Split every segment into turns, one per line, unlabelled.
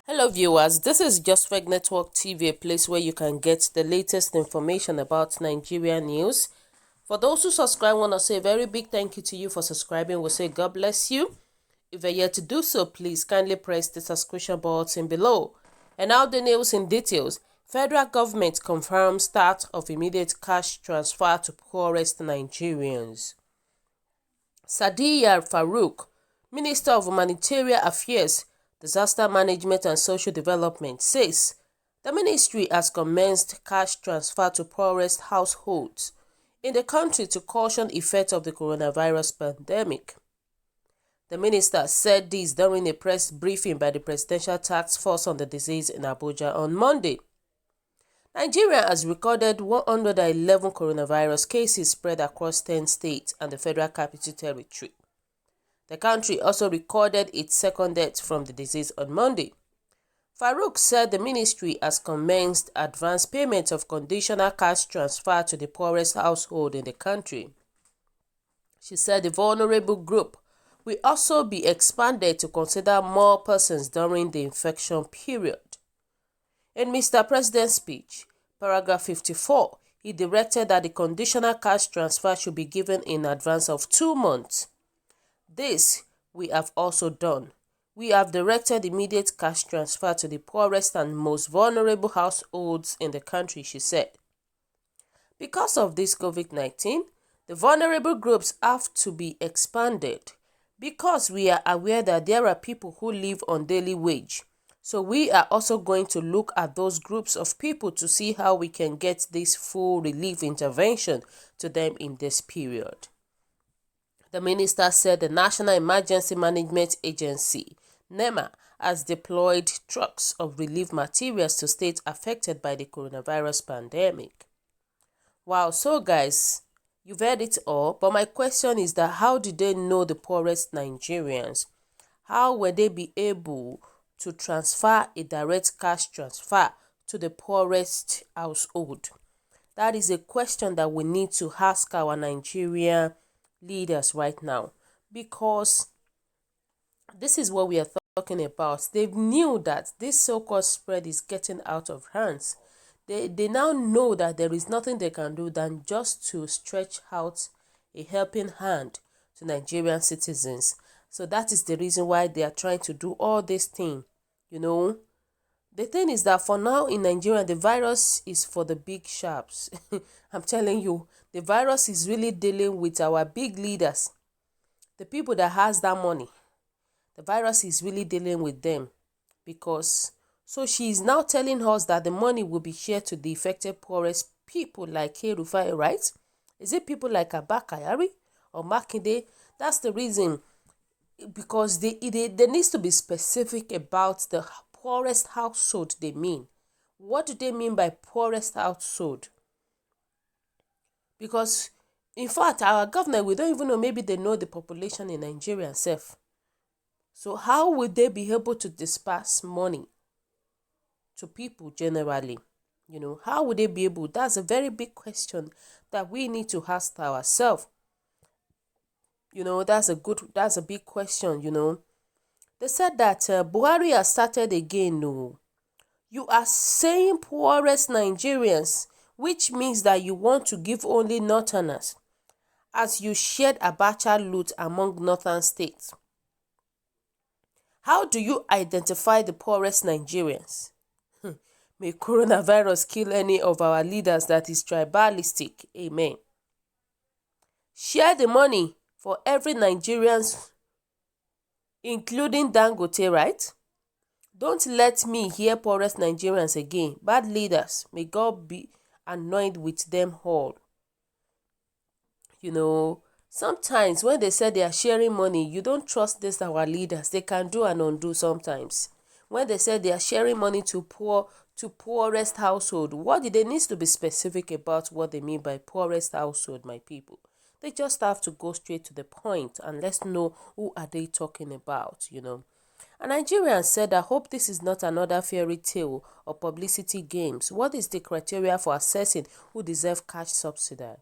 Hello viewers, this is Govt Network TV, a place where you can get the latest information about Nigerian news. For those who subscribe, I want to say a very big thank you to you for subscribing. We'll say God bless you. If you're yet to do so, please kindly press the subscription button below. And now the news in details. Federal government confirms start of immediate cash transfer to poorest Nigerians. Sadiya Farouk, Minister of Humanitarian Affairs, Disaster Management and Social Development, says the ministry has commenced cash transfer to poorest households in the country to cushion the effects of the coronavirus pandemic. The minister said this during a press briefing by the Presidential Task Force on the Disease in Abuja on Monday. Nigeria has recorded 111 coronavirus cases spread across 10 states and the Federal Capital Territory. The country also recorded its second death from the disease on Monday. Farouk said the ministry has commenced advance payment of conditional cash transfer to the poorest household in the country. She said the vulnerable group will also be expanded to consider more persons during the infection period. In Mr. President's speech, paragraph 54, he directed that the conditional cash transfer should be given in advance of 2 months. This we have also done. We have directed immediate cash transfer to the poorest and most vulnerable households in the country, she said. Because of this COVID-19, the vulnerable groups have to be expanded because we are aware that there are people who live on daily wage. So we are also going to look at those groups of people to see how we can get this full relief intervention to them in this period. The minister said the National Emergency Management Agency, NEMA, has deployed trucks of relief materials to states affected by the coronavirus pandemic. Wow, so guys, you've heard it all, but my question is that how did they know the poorest Nigerians? How will they be able to transfer a direct cash transfer to the poorest household? That is a question that we need to ask our Nigerian leaders right now, because this is what we are talking about. They knew that this so-called spread is getting out of hands. They now know that there is nothing they can do than just to stretch out a helping hand to Nigerian citizens. So that is the reason why they are trying to do all this thing. You know, the thing is that for now in Nigeria, the virus is for the big sharps. I'm telling you, the virus is really dealing with our big leaders, the people that has that money. The virus is really dealing with them because, so she is now telling us that the money will be shared to the affected poorest people like Rufai, right? Is it people like Abba Kyari or Makinde? That's the reason, because they needs to be specific about the poorest household they mean. What do they mean by poorest household? Because, in fact, our government, we don't even know, maybe they know the population in Nigeria itself. So how would they be able to disperse money to people generally? You know, how would they be able? That's a very big question that we need to ask ourselves. You know, that's a big question, you know. They said that Buhari has started again. No, you are saying poorest Nigerians, which means that you want to give only northerners, as you shared Abacha loot among northern states. How do you identify the poorest Nigerians? May coronavirus kill any of our leaders that is tribalistic. Amen. Share the money for every Nigerians, including Dangote, right? Don't let me hear poorest Nigerians again. Bad leaders, may God be annoyed with them all. You know, sometimes when they say they are sharing money, you don't trust this our leaders. They can do and undo sometimes. When they say they are sharing money to to poorest household. What they need to be specific about what they mean by poorest household, my people. They just have to go straight to the point and let's know who are they talking about, you know. A Nigerian said, I hope this is not another fairy tale or publicity games. What is the criteria for assessing who deserve cash subsidy?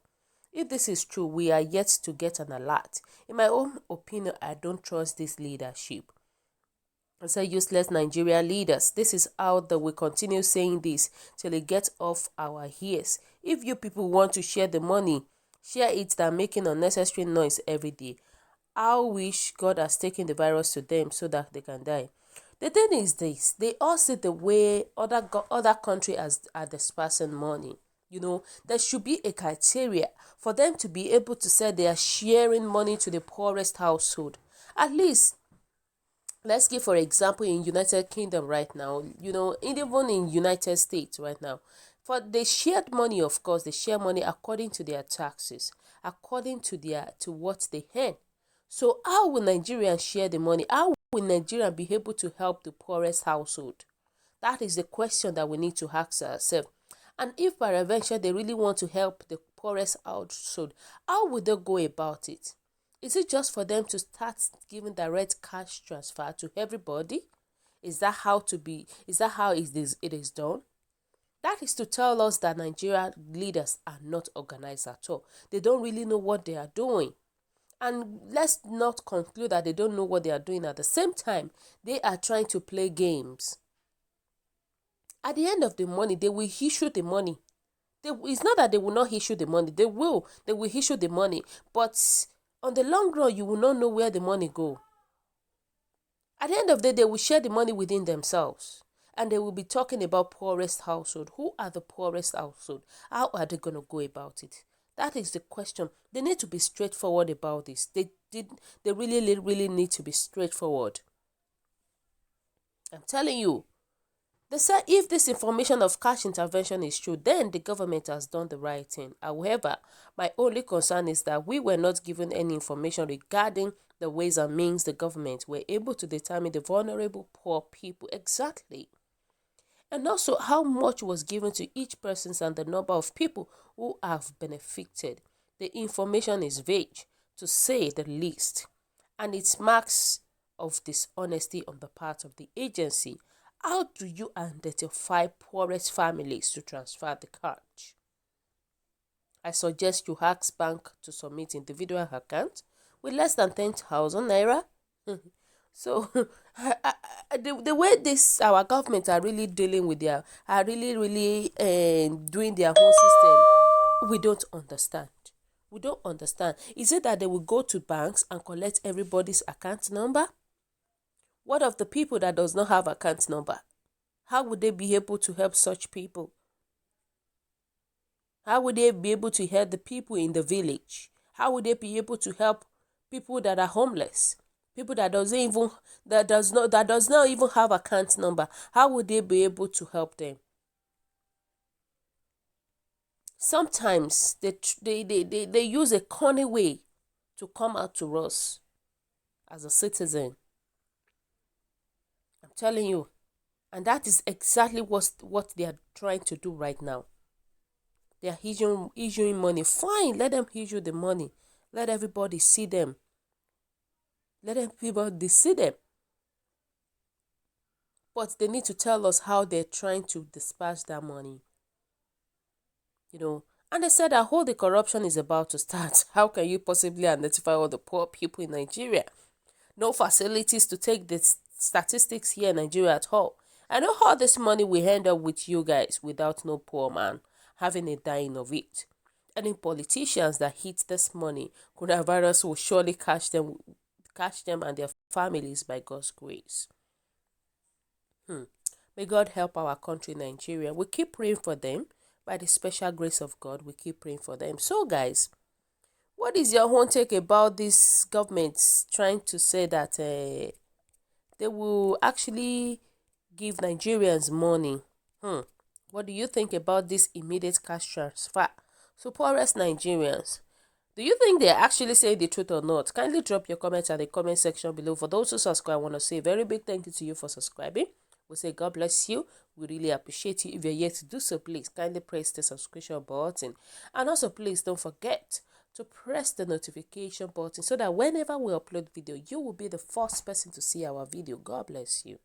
If this is true, we are yet to get an alert. In my own opinion, I don't trust this leadership. I say useless Nigerian leaders. This is how they will continue saying this till it gets off our ears. If you people want to share the money, share it than making unnecessary noise every day. I wish God has taken the virus to them so that they can die. The thing is this, they all see the way other country are dispersing money. You know, there should be a criteria for them to be able to say they are sharing money to the poorest household. At least, let's give for example in United Kingdom right now, you know, even in United States right now, for the shared money, of course, they share money according to their taxes, according to what they earn. So how will Nigerians share the money? How will Nigerians be able to help the poorest household? That is the question that we need to ask ourselves. And if peradventure they really want to help the poorest household, how would they go about it? Is it just for them to start giving direct cash transfer to everybody? Is that how it is done? That is to tell us that Nigerian leaders are not organized at all. They don't really know what they are doing. And let's not conclude that they don't know what they are doing. At the same time, they are trying to play games. At the end of the money, they will issue the money. It's not that they will not issue the money. They will issue the money. But on the long run, you will not know where the money go. At the end of the day, they will share the money within themselves. And they will be talking about poorest household. Who are the poorest household? How are they going to go about it? That is the question. They need to be straightforward about this. They really need to be straightforward. I'm telling you. They said if this information of cash intervention is true, then the government has done the right thing. However, my only concern is that we were not given any information regarding the ways and means the government were able to determine the vulnerable poor people exactly. And also how much was given to each person and the number of people who have benefited. The information is vague, to say the least, and it marks of dishonesty on the part of the agency. How do you identify poorest families to transfer the cash? I suggest you ask bank to submit individual account with less than 10,000 naira. So the way our government are really dealing with are really doing their whole system, we don't understand. We don't understand. Is it that they will go to banks and collect everybody's account number? What of the people that does not have account number? How would they be able to help such people? How would they be able to help the people in the village? How would they be able to help people that are homeless? People that does not even have account number. How would they be able to help them? Sometimes they use a corny way to come out to us as a citizen. I'm telling you. And that is exactly what they are trying to do right now. They are issuing money. Fine, let them issue the money. Let everybody see them. Let everybody see them. But they need to tell us how they're trying to disperse that money. You know, and they said that all the corruption is about to start. How can you possibly identify all the poor people in Nigeria? No facilities to take the statistics here in Nigeria at all. I know how this money will end up with you guys without no poor man having a dying of it. Any politicians that hit this money, coronavirus will surely catch them and their families by God's grace. May God help our country, Nigeria. We keep praying for them. By the special grace of God, we keep praying for them. So, guys, what is your own take about this government trying to say that they will actually give Nigerians money? What do you think about this immediate cash transfer to poorest Nigerians? Do you think they're actually saying the truth or not? Kindly drop your comments in the comment section below. For those who subscribe, I want to say a very big thank you to you for subscribing. We say God bless you. We really appreciate you. If you're yet to do so, please kindly press the subscription button. And also, please don't forget to press the notification button so that whenever we upload video, you will be the first person to see our video. God bless you.